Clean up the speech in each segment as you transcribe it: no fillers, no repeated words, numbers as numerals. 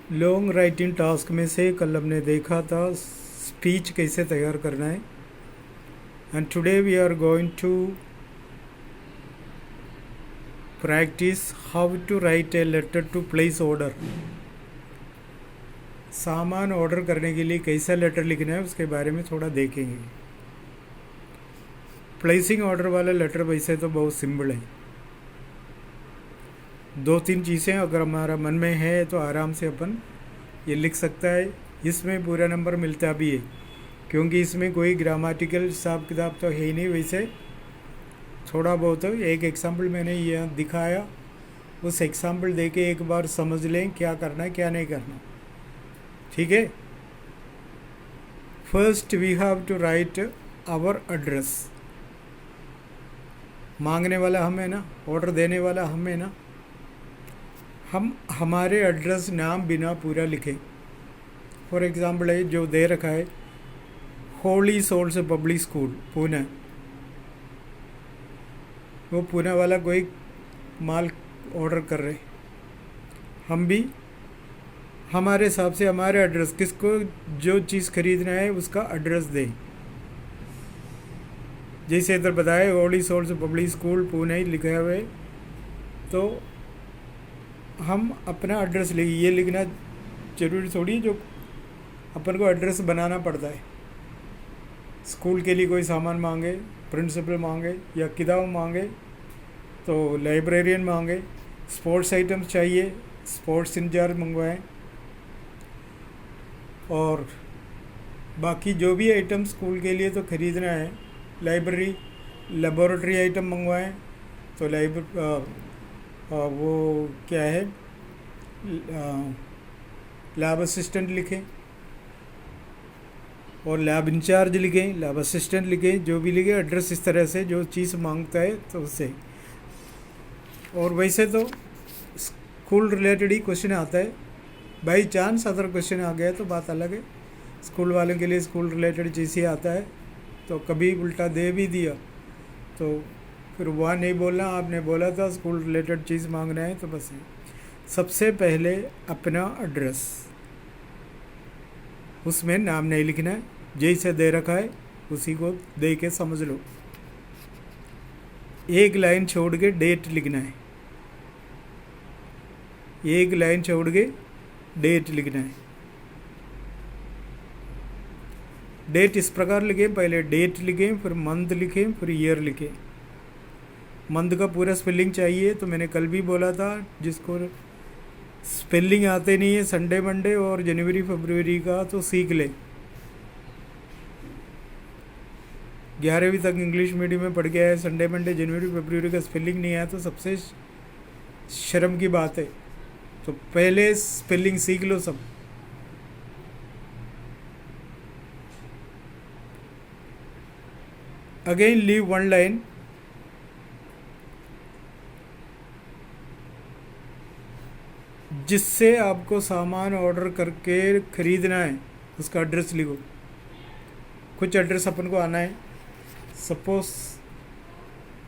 Long writing task में से कल हमने देखा था स्पीच कैसे तैयार करना है, and today we are going to practise how to write a letter to place order. सामान ऑर्डर करने के लिए कैसा लेटर लिखना है उसके बारे में थोड़ा देखेंगे। प्लेसिंग ऑर्डर वाला लेटर वैसे तो बहुत सिंपल है, 2-3 चीज़ें अगर हमारा मन में है तो आराम से अपन ये लिख सकता है। इसमें पूरा नंबर मिलता भी है क्योंकि इसमें कोई ग्रामेटिकल हिसाब किताब तो है ही नहीं। वैसे थोड़ा बहुत एक एग्जाम्पल मैंने यह दिखाया, उस एग्जाम्पल दे के एक बार समझ लें क्या करना है क्या नहीं करना, ठीक है। First we have to write our address. मांगने वाला हम है ना, ऑर्डर देने वाला हम है ना, हम हमारे एड्रेस नाम बिना पूरा लिखें। फॉर एग्ज़ाम्पल है जो दे रखा है Holy Souls Public School Pune, वो पुणे वाला कोई माल ऑर्डर कर रहे, हम भी हमारे हिसाब से हमारे एड्रेस किसको जो चीज़ खरीदना है उसका एड्रेस दें। जैसे इधर बताए Holy Souls Public School Pune लिखे हुए, तो हम अपना एड्रेस लिख, ये लिखना जरूरी थोड़ी जो अपन को एड्रेस बनाना पड़ता है। स्कूल के लिए कोई सामान मांगे, प्रिंसिपल मांगे या किताब मांगे तो लाइब्रेरियन मांगे, स्पोर्ट्स आइटम्स चाहिए स्पोर्ट्स इंचार्ज मंगवाएं, और बाकी जो भी आइटम स्कूल के लिए तो ख़रीदना है, लाइब्रेरी लेबोरेटरी आइटम मंगवाएं तो वो क्या है लैब असिस्टेंट लिखें और लैब इंचार्ज लिखें, लैब असिस्टेंट लिखें, जो भी लिखे एड्रेस इस तरह से जो चीज़ मांगता है तो उससे। और वैसे तो स्कूल रिलेटेड ही क्वेश्चन आता है, बाई चांस अदर क्वेश्चन आ गया तो बात अलग है। स्कूल वालों के लिए स्कूल रिलेटेड चीज़ ही आता है, तो कभी उल्टा दे भी दिया तो फिर वह नहीं बोलना, आपने बोला था स्कूल रिलेटेड चीज़ मांगना है तो बस है। सबसे पहले अपना एड्रेस, उसमें नाम नहीं लिखना है, जैसे दे रखा है उसी को दे के समझ लो। एक लाइन छोड़ के डेट लिखना है, एक लाइन छोड़ के डेट लिखना है। डेट इस प्रकार लिखें, पहले डेट लिखें, फिर मंथ लिखें, फिर ईयर लिखें। मंथ का पूरा स्पेलिंग चाहिए, तो मैंने कल भी बोला था जिसको स्पेलिंग आते नहीं है संडे मंडे और जनवरी फरवरी का तो सीख ले। 11वीं तक इंग्लिश मीडियम में पढ़ गया है, संडे मंडे जनवरी फरवरी का स्पेलिंग नहीं आया तो सबसे शर्म की बात है। तो पहले स्पेलिंग सीख लो सब। अगेन लीव वन लाइन, जिससे आपको सामान ऑर्डर करके ख़रीदना है उसका एड्रेस लिखो। कुछ एड्रेस अपन को आना है। Suppose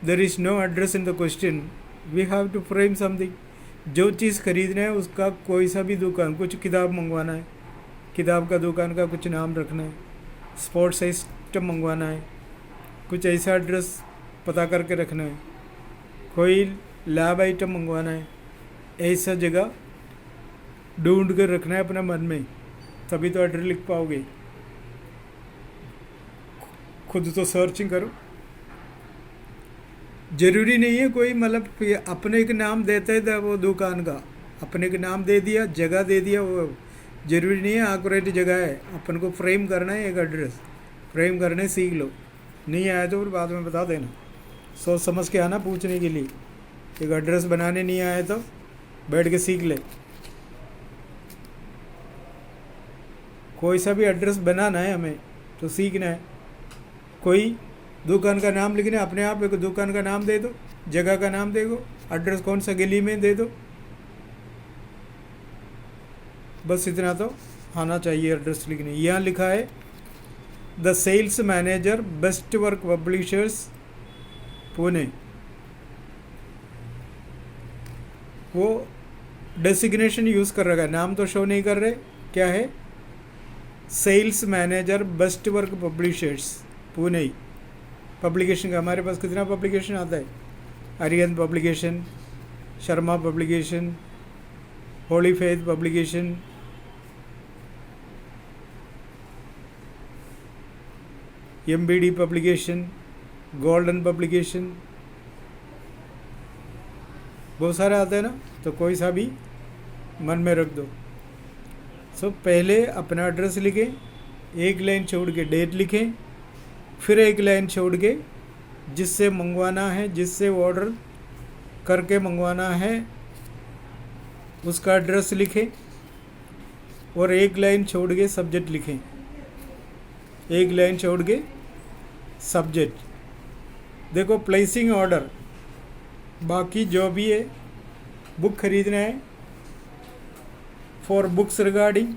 there is no address in the question, we have to frame something. जो चीज़ खरीदना है उसका कोई सा भी दुकान, कुछ किताब मंगवाना है, किताब का दुकान का कुछ नाम रखना है, स्पोर्ट्स आइटम मंगवाना है, कुछ ऐसा एड्रेस पता करके रखना है, कोई लैब आइटम मंगवाना है, ऐसा जगह ढूंढ कर रखना है अपना मन में, तभी तो एड्रेस लिख पाओगे। खुद तो सर्चिंग करो। ज़रूरी नहीं है कोई मतलब अपने के नाम देता है वो दुकान का, अपने के नाम दे दिया, जगह दे दिया, वो ज़रूरी नहीं है एक्यूरेट जगह है। अपन को फ्रेम करना है, एक एड्रेस फ्रेम करने सीख लो। नहीं आया तो फिर बाद में बता देना, सोच समझ के आना पूछने के लिए। एक एड्रेस बनाने नहीं आया तो बैठ के सीख ले। कोई सा भी एड्रेस बनाना है हमें तो सीखना है। कोई दुकान का नाम लिखना है, अपने आप एक दुकान का नाम दे दो, जगह का नाम दे दो, एड्रेस कौन सा गली में दे दो, बस इतना तो आना चाहिए एड्रेस लिखने। यहाँ लिखा है the sales manager Best Work Publishers Pune, वो डेसिग्नेशन यूज़ कर रखा है, नाम तो शो नहीं कर रहे, क्या है, sales manager Best Work Publishers Pune. Publication का हमारे पास कितना पब्लिकेशन आता है, Arihant publication, Sharma publication, Holy Faith publication, MBD publication, Golden publication, बहुत सारे आते हैं ना, तो कोई सा भी मन में रख दो। सो पहले अपना एड्रेस लिखें, एक लाइन छोड़ के डेट लिखें, फिर एक लाइन छोड़ के जिससे मंगवाना है, जिससे ऑर्डर करके मंगवाना है उसका एड्रेस लिखें, और एक लाइन छोड़ के सब्जेक्ट लिखें, एक लाइन छोड़ के सब्जेक्ट। देखो प्लेसिंग ऑर्डर, बाकी जो भी है, बुक खरीदना है फॉर बुक्स रिगार्डिंग,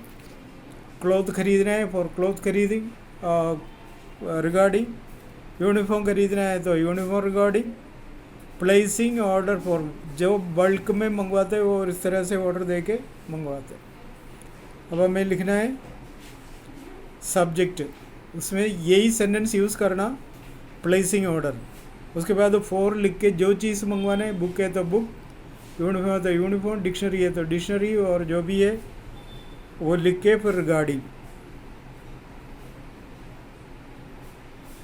क्लॉथ खरीदना है फॉर क्लॉथ खरीदिंग रिगार्डिंग, यूनिफॉर्म खरीदना है तो uniform regarding, placing order for जो बल्क में मंगवाते हैं वो इस तरह से ऑर्डर दे के मंगवाते हैं। अब हमें लिखना है सब्जेक्ट, उसमें यही सेंटेंस यूज़ करना, प्लेसिंग ऑर्डर, उसके बाद फॉर लिख के जो चीज़ मंगवाना है, बुक है तो बुक, यूनिफॉर्म है तो यूनिफॉर्म, डिक्शनरी है तो डिक्शनरी, और जो भी है वो लिख के फिर रिगार्डिंग।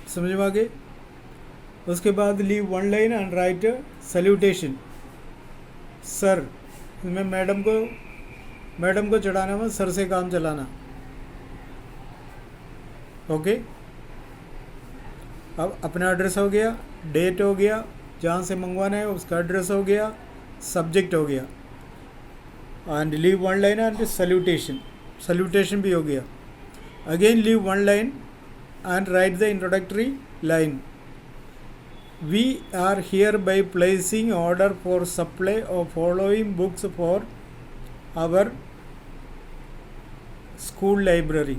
समझ में आ गए? उसके बाद leave one line and write salutation. Sir, मैं मैडम को चढ़ाना में सर से काम चलाना। ओके, अब अपना एड्रेस हो गया, डेट हो गया, जहाँ से मंगवाना है उसका एड्रेस हो गया, सब्जेक्ट हो गया, and leave one line and salutation भी हो गया। Again leave one line and write the introductory line. We are hereby placing order for supply of following books for our school library।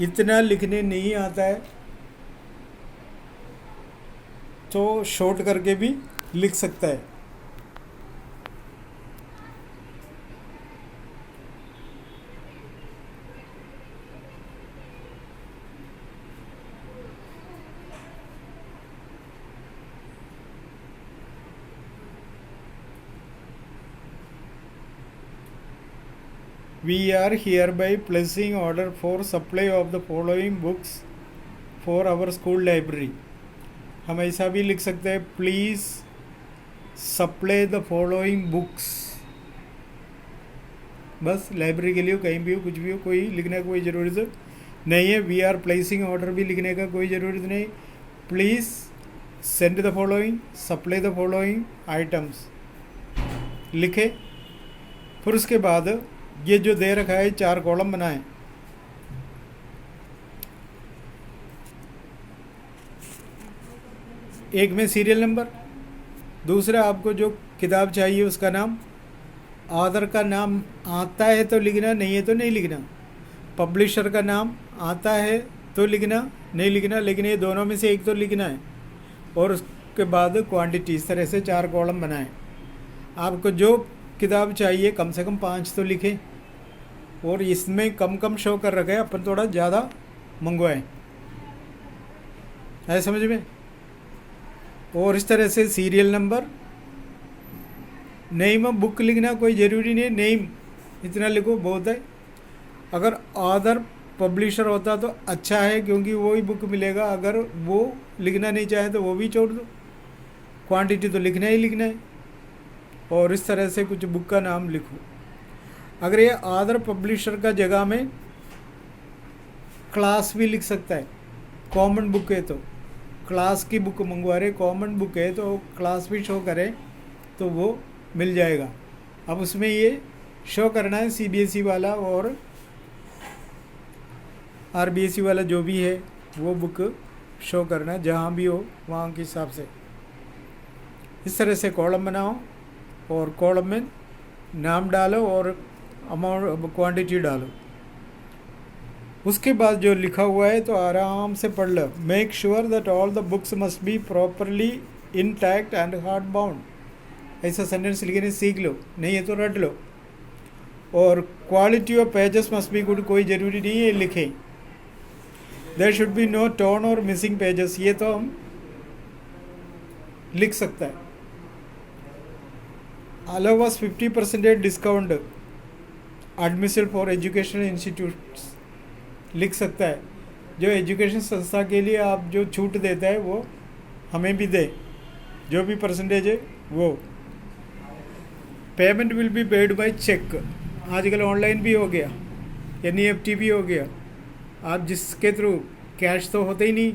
इतना लिखने नहीं आता है तो शॉर्ट करके भी लिख सकता है। We are hereby placing order for supply of the following books for our school library। हम ऐसा भी लिख सकते हैं, please supply the following books. बस लाइब्रेरी के लिए कहीं भी हो, कुछ भी हो, कोई लिखने की कोई ज़रूरत नहीं है। वी आर प्लेसिंग ऑर्डर भी लिखने का कोई ज़रूरत नहीं। Please send the following, supply the following items लिखे। फिर उसके बाद ये जो दे रखा है 4 कॉलम बनाए, एक में सीरियल नंबर, दूसरा आपको जो किताब चाहिए उसका नाम, ऑथर का नाम आता है तो लिखना, नहीं है तो नहीं लिखना, पब्लिशर का नाम आता है तो लिखना, नहीं लिखना, लेकिन ये दोनों में से एक तो लिखना है, और उसके बाद क्वांटिटी। इस तरह से 4 कॉलम बनाएं। आपको जो किताब चाहिए कम से कम 5 तो लिखें, और इसमें कम शो कर रखे हैं, अपन थोड़ा ज़्यादा मंगवाएं, है समझ में? और इस तरह से serial number, name of book लिखना कोई ज़रूरी नहीं, नेम इतना लिखो बहुत है। अगर ऑथर पब्लिशर होता तो अच्छा है, क्योंकि वो ही बुक मिलेगा। अगर वो लिखना नहीं चाहे तो वो भी छोड़ दो, क्वांटिटी तो लिखना ही लिखना है। और इस तरह से कुछ बुक का नाम लिखो। अगर ये ऑथर पब्लिशर का जगह में क्लास भी लिख सकता है, कॉमन बुक है तो क्लास की बुक मंगवा रहे, कॉमन बुक है तो क्लास भी शो करें तो वो मिल जाएगा। अब उसमें ये शो करना है CBSE वाला और RBSE वाला जो भी है वो बुक शो करना है, जहाँ भी हो वहाँ के हिसाब से। इस तरह से कॉलम बनाओ और कॉलम में नाम डालो और अमाउंट क्वांटिटी डालो। उसके बाद जो लिखा हुआ है तो आराम से पढ़ लो। Make sure that all the books must be properly intact and hard bound. ऐसा सेंटेंस लिखने सीख लो, नहीं है तो रट लो। और quality of pages must be good, कोई ज़रूरी नहीं है लिखें। There should be no torn और मिसिंग पेजेस, ये तो हम लिख सकता है। Allow us 50% discount admission for educational institutes, लिख सकता है। जो एजुकेशन संस्था के लिए आप जो छूट देता है वो हमें भी दे, जो भी परसेंटेज है वो। Payment will be paid by cheque, आजकल ऑनलाइन भी हो गया, NEFT भी हो गया, आप जिसके थ्रू कैश तो होते ही नहीं,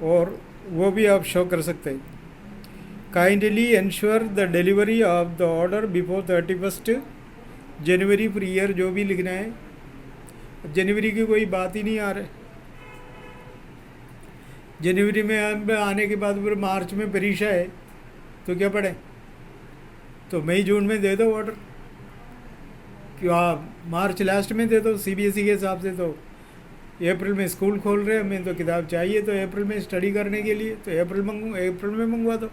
और वो भी आप शो कर सकते हैं। Kindly ensure the delivery of the order before 31 January for year, जो भी लिखना है। जनवरी की कोई बात ही नहीं आ रहा है। जनवरी में आने के बाद फिर मार्च में परीक्षा है तो क्या पढ़ें, तो मई जून में दे दो ऑर्डर, क्यों आप मार्च लास्ट में दे दो। CBSE के हिसाब से तो अप्रैल में स्कूल खोल रहे हैं, हमें तो किताब चाहिए तो अप्रैल में स्टडी करने के लिए, तो अप्रैल में मंगवा दो,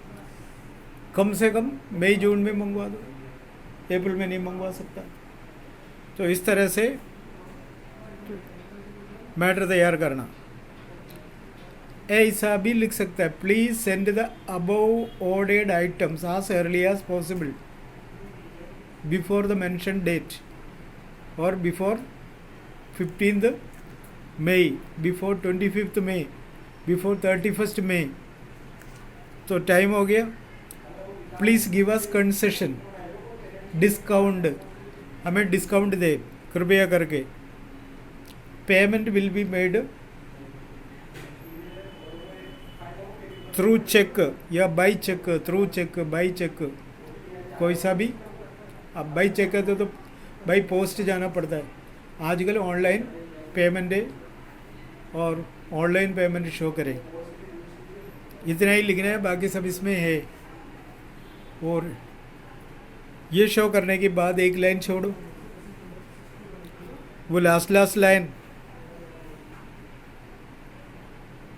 कम से कम मई जून में मंगवा दो, अप्रैल में नहीं मंगवा सकता। तो इस तरह से मैटर तैयार करना। ऐसा भी लिख सकता है, please send the above ordered items as early as possible before the mentioned date or before 15th May, before 25th May, before 31st May। तो टाइम हो गया। Please give us concession, discount, हमें डिस्काउंट दे कृपया करके। Payment will be made through cheque या by cheque, through cheque, by cheque, कोई सा भी। अब बाई चेक है तो बाई पोस्ट जाना पड़ता है। आजकल ऑनलाइन पेमेंट है और ऑनलाइन पेमेंट शो करें, इतना ही लिखना है, बाकी सब इसमें है। और ये शो करने के बाद एक लाइन छोड़ो, वो last line,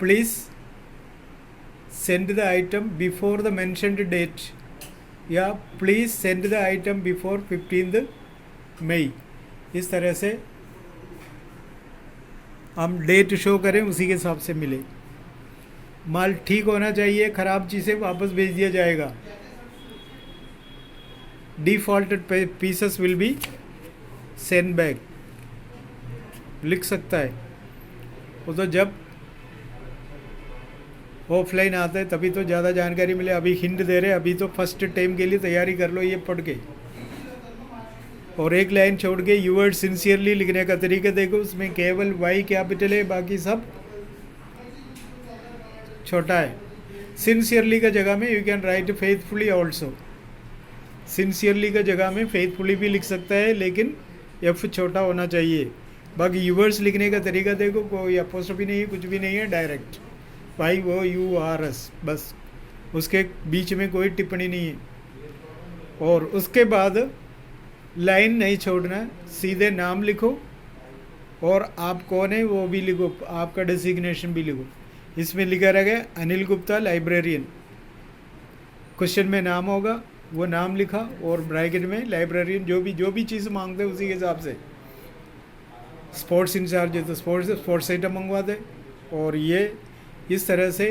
please send the item before the mentioned date, या please send the item before 15th May. इस तरह से हम डेट शो करें, उसी के हिसाब से मिले। माल ठीक होना चाहिए, ख़राब चीज़ें वापस भेज दिया जाएगा। Defaulted pieces will be send back, लिख सकता है। वो तो जब ऑफलाइन आता है तभी तो ज़्यादा जानकारी मिले। अभी हिंट दे रहे, अभी तो फर्स्ट टाइम के लिए तैयारी कर लो ये पढ़ के। और एक लाइन छोड़ के यूवर्ड सिंसियरली लिखने का तरीका देखो, उसमें केवल Y कैपिटल है, बाकी सब छोटा है। सिंसियरली का जगह में you can write faithfully also, sincerely का जगह में फेथफुली भी लिख सकता है, लेकिन F छोटा होना चाहिए। बाकी यूवर्ड्स लिखने का तरीका देखो, कोई अपोस्ट्रोफी नहीं है, कुछ भी नहीं है, डायरेक्ट YOURS, बस उसके बीच में कोई टिप्पणी नहीं है। और उसके बाद लाइन नहीं छोड़ना, सीधे नाम लिखो और आप कौन है वो भी लिखो, आपका डेसिग्नेशन भी लिखो। इसमें लिखा रहेगा अनिल गुप्ता लाइब्रेरियन, क्वेश्चन में नाम होगा, वो नाम लिखा और ब्रैकेट में लाइब्रेरियन, जो भी चीज़ मांगते हैं उसी के हिसाब से। स्पोर्ट्स इंचार्ज है तो स्पोर्ट्स आइटम मंगवा दे। और ये इस तरह से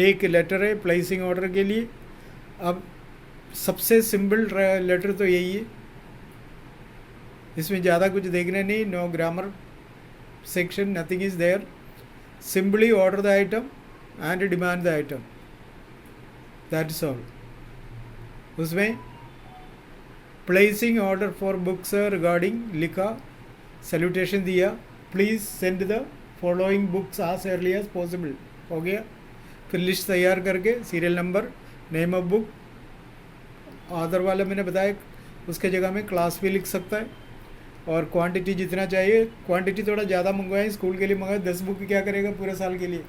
एक लेटर है प्लेसिंग ऑर्डर के लिए। अब सबसे सिंपल लेटर तो यही है, इसमें ज़्यादा कुछ देखना नहीं, no grammar section, nothing is there, simply order the item and demand the item, that's all. उसमें placing order for books regarding लिखा, सैल्यूटेशन दिया, please send the following books as early as possible, हो गया। फिर list तैयार करके serial number, name of book, author वाला मैंने बताया, उसके जगह में क्लास भी लिख सकता है। और क्वांटिटी जितना चाहिए, क्वांटिटी थोड़ा ज़्यादा मंगवाएं, स्कूल के लिए मंगवाएं, 10 बुक क्या करेगा पूरे साल के लिए,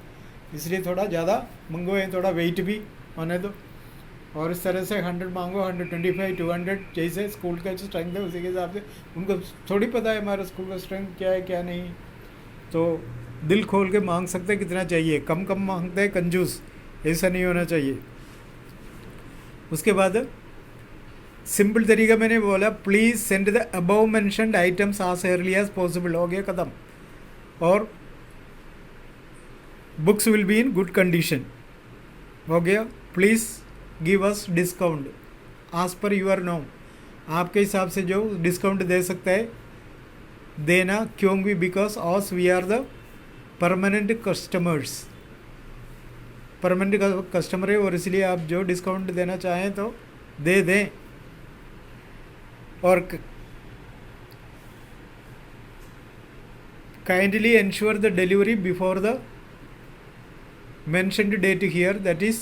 इसलिए थोड़ा ज़्यादा मंगवाएं, थोड़ा वेट भी होने दो। और इस तरह से 100 मांगो, 125, 200, जैसे स्कूल का स्ट्रेंथ है उसी के हिसाब से। उनको थोड़ी पता है हमारा स्कूल का स्ट्रेंथ क्या है क्या नहीं, तो दिल खोल के मांग सकते हैं कितना चाहिए, कम मांगते हैं कंजूस, ऐसा नहीं होना चाहिए। उसके बाद सिंपल तरीका मैंने बोला, please send the above mentioned items as early as possible, हो गया ख़त्म। और books will be in good condition, हो गया। Please give us discount as per your नॉम, आपके हिसाब से जो डिस्काउंट दे सकता है देना, क्योंकि because as we are the permanent customers, permanent customer है और इसलिए आप जो डिस्काउंट देना चाहें तो दे दें। और kindly ensure the delivery before the mentioned date here, that is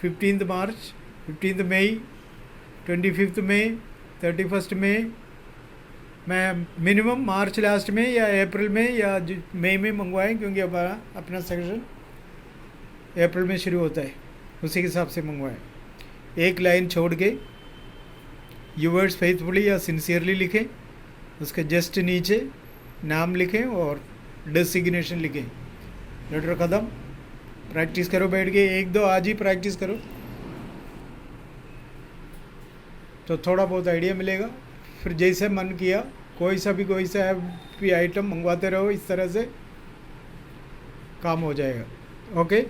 15th March, 15th May, 25th May, 31st May। मैं मिनिमम मार्च लास्ट में या अप्रैल में या मई में मंगवाएं, क्योंकि हमारा अपना सेक्शन अप्रैल में शुरू होता है, उसी के हिसाब से मंगवाएं। एक लाइन छोड़ के यूवर्स फेथफुली या सिंसियरली लिखें, उसके जस्ट नीचे नाम लिखें और डेसिग्नेशन लिखें। लेटर ख़त्म। प्रैक्टिस करो बैठ के, एक दो आज ही प्रैक्टिस करो तो थोड़ा बहुत आइडिया मिलेगा। फिर जैसे मन किया कोई सा भी आइटम मंगवाते रहो, इस तरह से काम हो जाएगा। ओके।